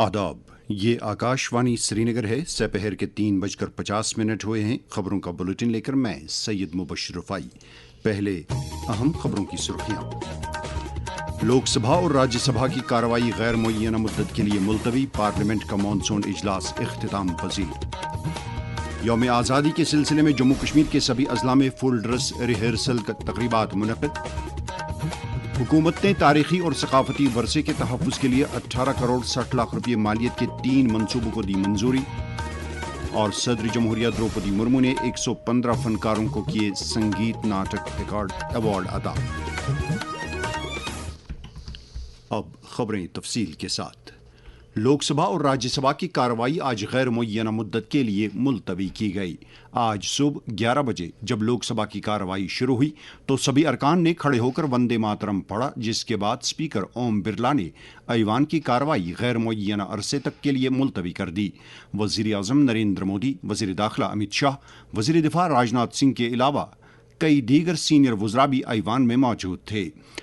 आदाब, ये आकाशवाणी श्रीनगर है। दोपहर के 3:50 हुए हैं। खबरों का बुलेटिन लेकर मैं सैयद मुबशर रफाई। पहले अहम खबरों की सुर्खियां। लोकसभा और राज्यसभा की कार्रवाई गैर मुअय्यना मुद्दत के लिए मुलतवी। पार्लियामेंट का मॉनसून इजलास इख्तिताम पजीर। यौम आज़ादी के सिलसिले में जम्मू कश्मीर के सभी अजला में फुल ड्रेस रिहर्सल तकरीबात मुनक़िद। हुकूमत ने तारीखी और सकाफती वर्से के तहफ़्फ़ुज़ के लिए 18 करोड़ 60 लाख रुपये मालियत के 3 मनसूबों को दी मंजूरी। और सदर जमहूरिया द्रौपदी मुर्मू ने 115 फनकारों को किए संगीत नाटक अवार्ड अता। अब खबरें तफसील के साथ। लोकसभा और राज्यसभा की कार्रवाई आज गैर मुअय्यना मुद्दत के लिए मुलतवी की गई। आज सुबह 11 बजे जब लोकसभा की कार्रवाई शुरू हुई तो सभी अरकान ने खड़े होकर वंदे मातरम पढ़ा, जिसके बाद स्पीकर ओम बिरला ने ऐवान की कार्रवाई गैर मुअय्यना अरसे तक के लिए मुलतवी कर दी। वज़ीर आज़म नरेंद्र मोदी, वज़ीर दाखिला अमित शाह, वज़ीर दिफा राजनाथ सिंह के अलावा कई दीगर सीनियर वज़रा भी ऐवान में मौजूद थे।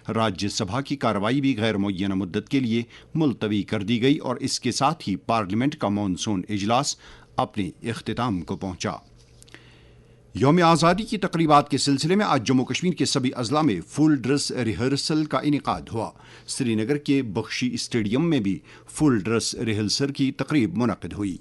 राज्यसभा की कार्रवाई भी गैर मुअय्यना मुद्दत के लिए मुलतवी कर दी गई और इसके साथ ही पार्लियामेंट का मॉनसून इजलास अपने इख्तिताम को पहुंचा। यौम आज़ादी की तकरीबात के सिलसिले में आज जम्मू कश्मीर के सभी अजला में फुल ड्रेस रिहर्सल का इनेकाद हुआ। श्रीनगर के बख्शी स्टेडियम में भी फुल ड्रेस रिहर्सल की तकरीब मुनक़िद हुई।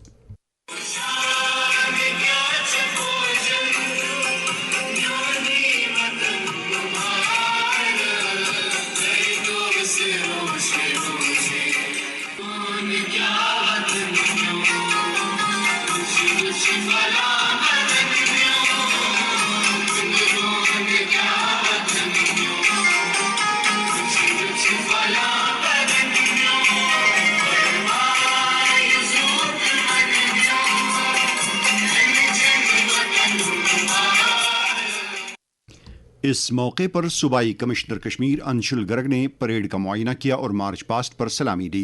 इस मौके पर सूबाई कमिश्नर कश्मीर अंशुल गर्ग ने परेड का मुआयना किया और मार्च पास्ट पर सलामी दी।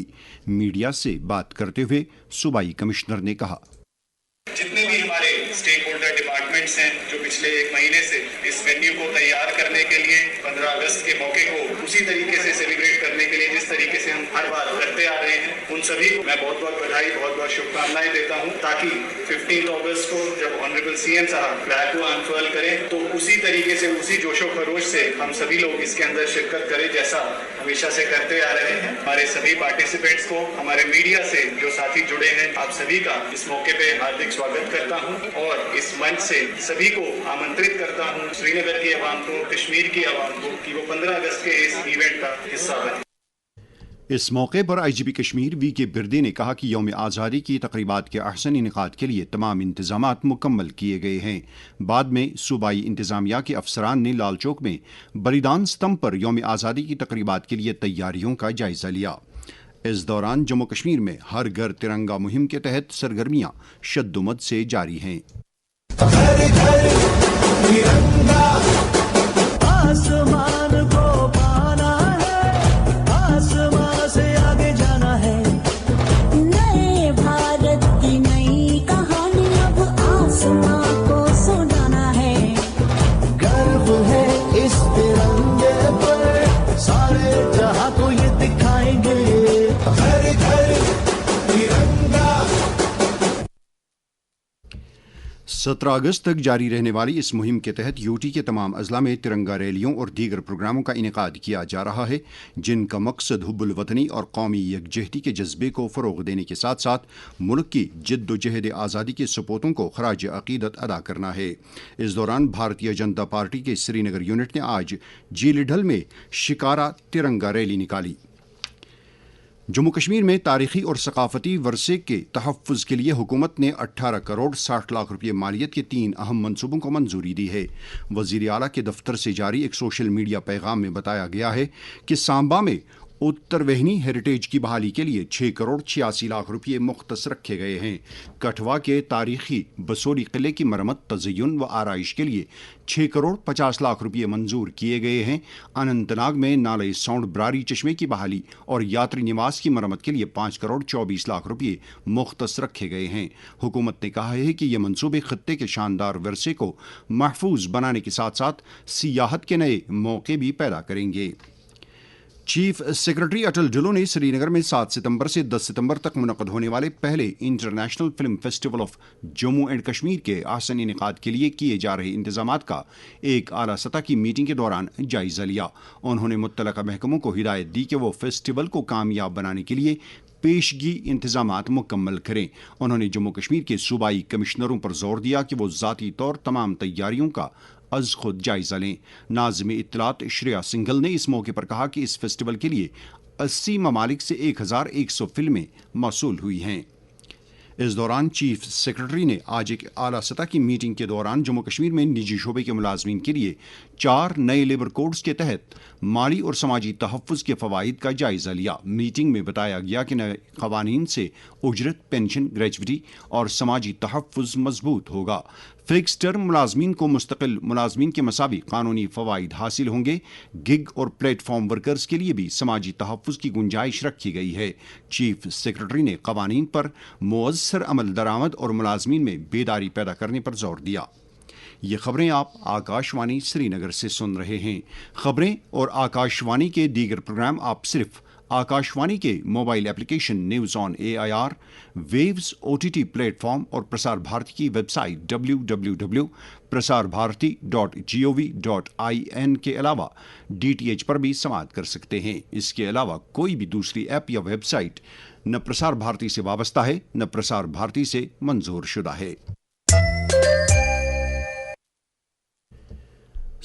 मीडिया से बात करते हुए सूबाई कमिश्नर ने कहा, जितने भी हमारे स्टेक होल्डर डिपार्टमेंट्स हैं जो पिछले एक महीने से इस वेन्यू को तैयार करने के लिए 15 अगस्त के मौके को उसी तरीके से सेलिब्रेट करने के लिए जिस तरीके से हम हर बार करते आ रहे हैं, उन सभी को मैं बहुत बहुत बधाई, बहुत बहुत शुभकामनाएं देता हूं, ताकि 15 अगस्त को जब ऑनरेबल सीएम साहब फ्लैग को अनफर्ल करें तो उसी तरीके से, उसी जोशो खरोश से हम सभी लोग इसके अंदर शिरकत करें जैसा हमेशा से करते आ रहे हैं। हमारे सभी पार्टिसिपेंट्स को, हमारे मीडिया से जो साथी जुड़े हैं, आप सभी का इस मौके पे हार्दिक स्वागत करता हूं और इस मंच से सभी को आमंत्रित करता हूं, श्रीनगर की आवाम को, कश्मीर की आवाम को, कि वो 15 अगस्त के इस इवेंट का हिस्सा बने। इस मौके पर आईजीपी कश्मीर वी.के. बिरदे ने कहा कि यौम आज़ादी की तकरीबात के अहसन इनेकाद के लिए तमाम इंतजामात मुकम्मल किए गए हैं। बाद में सूबाई इंतजामिया के अफसरान ने लाल चौक में बलिदान स्तंभ पर यौम आज़ादी की तकरीबात के लिए तैयारियों का जायजा लिया। इस दौरान जम्मू कश्मीर में हर घर तिरंगा मुहिम के तहत सरगर्मियां शद्दुमद से जारी हैं। सत्रह अगस्त तक जारी रहने वाली इस मुहिम के तहत यूटी के तमाम अजला में तिरंगा रैलियों और दीगर प्रोग्रामों का इनेकाद किया जा रहा है, जिनका मकसद हुब्बुल वतनी और कौमी यकजहती के जज्बे को फ़रोग़ देने के साथ साथ मुल्क की जिद्दोजहद आज़ादी के सपूतों को ख़राज अक़ीदत अदा करना है। इस दौरान भारतीय जनता पार्टी के श्रीनगर यूनिट ने आज जीलीढल में शिकारा तिरंगा रैली निकाली। जम्मू कश्मीर में तारीखी और सकाफती वर्से के तहफ़्फ़ुज़ के लिए हुकूमत ने 18 करोड़ 60 लाख रुपये मालियत के 3 अहम मनसूबों को मंजूरी दी है। वज़ीर आला के दफ्तर से जारी एक सोशल मीडिया पैगाम में बताया गया है कि सांबा में उत्तर वेहनी हेरिटेज की बहाली के लिए 6 करोड़ 86 लाख रुपये मुख्तस रखे गए हैं। कठवा के तारीखी बसोली किले की मरम्मत, तज़य्युन व आराइश के लिए 6 करोड़ 50 लाख रुपये मंजूर किए गए हैं। अनंतनाग में नाले सौंड ब्रारी चश्मे की बहाली और यात्री निवास की मरम्मत के लिए 5 करोड़ 24 लाख रुपये मुख्तस रखे गए हैं। हुकूमत ने कहा है कि ये मनसूबे खत्ते के शानदार विरसे को महफूज बनाने के साथ साथ सियाहत के नए मौके भी पैदा करेंगे। चीफ सेक्रेटरी अटल डुल्लो ने श्रीनगर में 7 सितंबर से 10 सितंबर तक मुनक़द होने वाले पहले international film festival of Jammu and Kashmir के आसन इनेकाद के लिए किए जा रहे इंतजामात का एक आला सतह की मीटिंग के दौरान जायजा लिया। उन्होंने मुत्तलका महकमों को हिदायत दी कि वो फेस्टिवल को कामयाब बनाने के लिए पेशगी इंतजामात मुकम्मल करें। उन्होंने जम्मू कश्मीर के सूबाई कमिश्नरों पर जोर दिया कि वो ज़ाती तौर तमाम तैयारियों का अज खुद जायजा लें। नाज़िम इत्तलात श्रेया सिंघल ने इस मौके पर कहा कि इस फेस्टिवल के लिए 80 ममालिक से 1100 फिल्में मौसूल हुई हैं। इस दौरान चीफ सेक्रेटरी ने आज एक आला सतह की मीटिंग के दौरान जम्मू कश्मीर में निजी शोबे के मुलाजमीन के लिए 4 नए लेबर कोड्स के तहत माली और समाजी तहफ़्फ़ुज़ के फ़वाइद का जायज़ा लिया। मीटिंग में बताया गया कि नए क़वानीन से उजरत, पेंशन, ग्रेजुटी और समाजी तहफ़्फ़ुज़ मजबूत होगा। फिक्स टर्म मुलाजमीन को मुस्तकिल मुलाजमीन के मसावी कानूनी फ़वाइद हासिल होंगे। गिग और प्लेटफॉर्म वर्कर्स के लिए भी समाजी तहफ़्फ़ुज़ की गुंजाइश रखी गई है। चीफ सेक्रेटरी ने क़वानीन पर मुअस्सर अमल दरामद और मुलाजमीन में बेदारी पैदा करने पर जोर दिया। ये खबरें आप आकाशवाणी श्रीनगर से सुन रहे हैं। खबरें और आकाशवाणी के दीगर प्रोग्राम आप सिर्फ आकाशवाणी के mobile application news on AIR, waves OTT platform और प्रसार भारती की वेबसाइट www.prasarbharati.gov.in के अलावा DTH पर भी समाअत कर सकते हैं। इसके अलावा कोई भी दूसरी ऐप या वेबसाइट न प्रसार भारती से वाबस्ता है न प्रसार भारती से मंजूर शुदा है।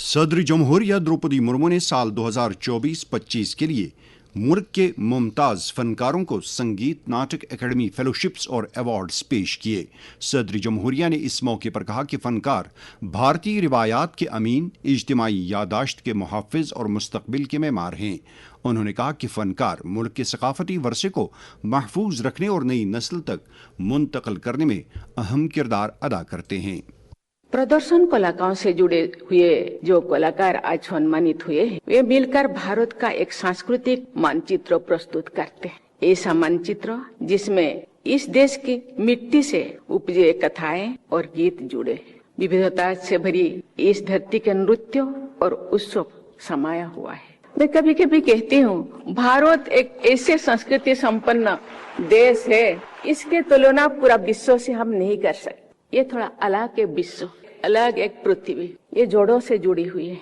सदर जमहूरिया द्रौपदी मुर्मू ने साल 2024-25 के लिए मुल्क के मुमताज़ फनकारों को संगीत नाटक एकेडमी फेलोशिप्स और अवार्ड्स पेश किए। सदर जमहूरिया ने इस मौके पर कहा कि फनकार भारतीय रिवायात के अमीन, इज्तिमाई यादाश्त के मुहाफ़िज़ और मुस्तक़बिल के मेमार हैं। उन्होंने कहा कि फनकार मुल्क के सकाफती वर्से को महफूज रखने और नई नस्ल तक मुंतकिल करने में अहम किरदार अदा करते हैं। प्रदर्शन कलाकारों से जुड़े हुए जो कलाकार आज सम्मानित हुए हैं, वे मिलकर भारत का एक सांस्कृतिक मानचित्र प्रस्तुत करते हैं। ऐसा मानचित्र जिसमें इस देश की मिट्टी से उपजे कथाएं और गीत जुड़े हैं। विविधता से भरी इस धरती के नृत्य और उत्सव समाया हुआ है। मैं कभी कभी कहती हूँ, भारत एक ऐसे संस्कृति संपन्न देश है, इसके तुलना पूरा विश्व से हम नहीं कर सकते। ये थोड़ा अलग है विश्व, अलग एक पृथ्वी, ये जोड़ों से जुड़ी हुई है।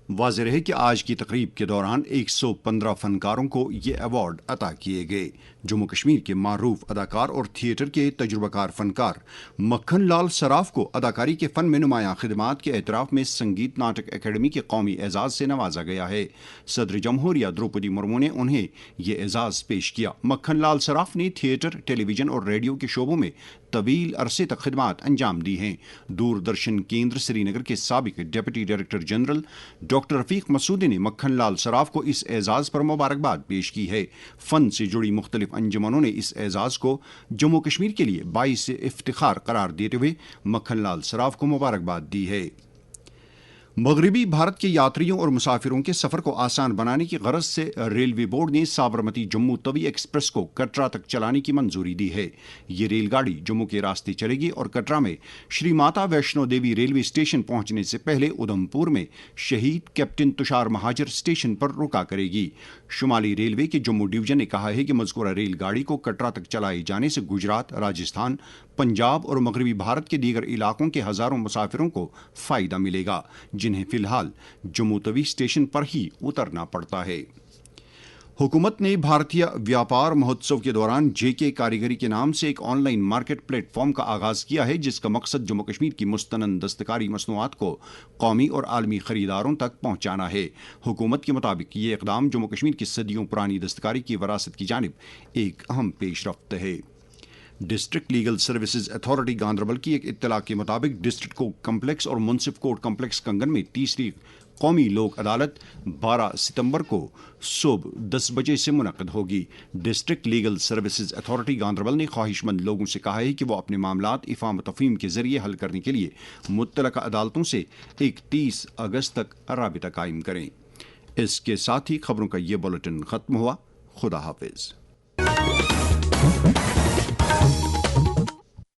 वाज़ेह है कि आज की तकरीब के दौरान 115 फनकारों को ये अवार्ड अता किए गए। जम्मू कश्मीर के मारूफ अदाकार और थिएटर के तजुर्बाकार फनकार मक्खन लाल सराफ को अदाकारी के फ़न में नुमायाँ खिदमात के एतराफ़ में संगीत नाटक एकेडमी के कौमी एजाज़ से नवाजा गया है। सदर जमहूरिया द्रौपदी मुर्मू ने उन्हें ये एजाज़ पेश किया। मक्खन लाल सराफ ने थिएटर, टेलीविज़न और रेडियो के शोबों में तवील अरसे तक खिदमात अंजाम दी हैं। दूरदर्शन केंद्र श्रीनगर के साबिक deputy director general doctor Rafiq Masoodi ने मक्खन लाल सराफ को इस एजाज़ पर मुबारकबाद पेश की है। फ़न से जुड़ी मुख्तलिफ अंजुमनों ने इस एजाज़ को जम्मू कश्मीर के लिए बाइस इफ्तिखार करार देते हुए मक्खन लाल सराफ को मुबारकबाद दी है। मगरबी भारत के यात्रियों और मुसाफिरों के सफ़र को आसान बनाने की गरज से रेलवे बोर्ड ने साबरमती जम्मू तवी एक्सप्रेस को कटरा तक चलाने की मंजूरी दी है। ये रेलगाड़ी जम्मू के रास्ते चलेगी और कटरा में श्री माता वैष्णो देवी रेलवे स्टेशन पहुंचने से पहले उधमपुर में शहीद कैप्टन तुषार महाजर स्टेशन पर रुका करेगी। शुमाली रेलवे के जम्मू डिवीजन ने कहा है कि मज़कूरा रेलगाड़ी को कटरा तक चलाए जाने से गुजरात, राजस्थान, पंजाब और मगरबी भारत के दीगर इलाकों के हज़ारों मुसाफिरों को फ़ायदा मिलेगा, जिन्हें फिलहाल जम्मू तवी स्टेशन पर ही उतरना पड़ता है। हुकूमत ने भारतीय व्यापार महोत्सव के दौरान JK कारीगरी के नाम से एक ऑनलाइन मार्केट प्लेटफॉर्म का आगाज़ किया है, जिसका मकसद जम्मू कश्मीर की मुस्तनद दस्तकारी मसनूआत को कौमी और आलमी खरीदारों तक पहुँचाना है। हुकूमत के मुताबिक ये इक़दाम जम्मू कश्मीर की सदियों पुरानी दस्तकारी की वरासत की जानिब एक अहम पेशरफ्त है। District legal services authority Ganderbal की एक इत्तला के मुताबिक डिस्ट्रिक्ट कोर्ट कम्प्लेक्स और मुनसिफ कोर्ट कम्प्लेक्स कंगन में तीसरी कौमी लोक अदालत 12 सितंबर को सुबह 10 बजे से मुनक़द होगी। District legal services authority Ganderbal ने ख्वाहिशमंद लोगों से कहा है कि वो अपने मामलात इफ़ाम तफ़हीम के ज़रिए हल करने के लिए मुत्तलका अदालतों से 31 अगस्त तक राबिता कायम करें। इसके साथ ही खबरों का ये बुलेटिन ख़त्म हुआ। खुदा हाफिज़।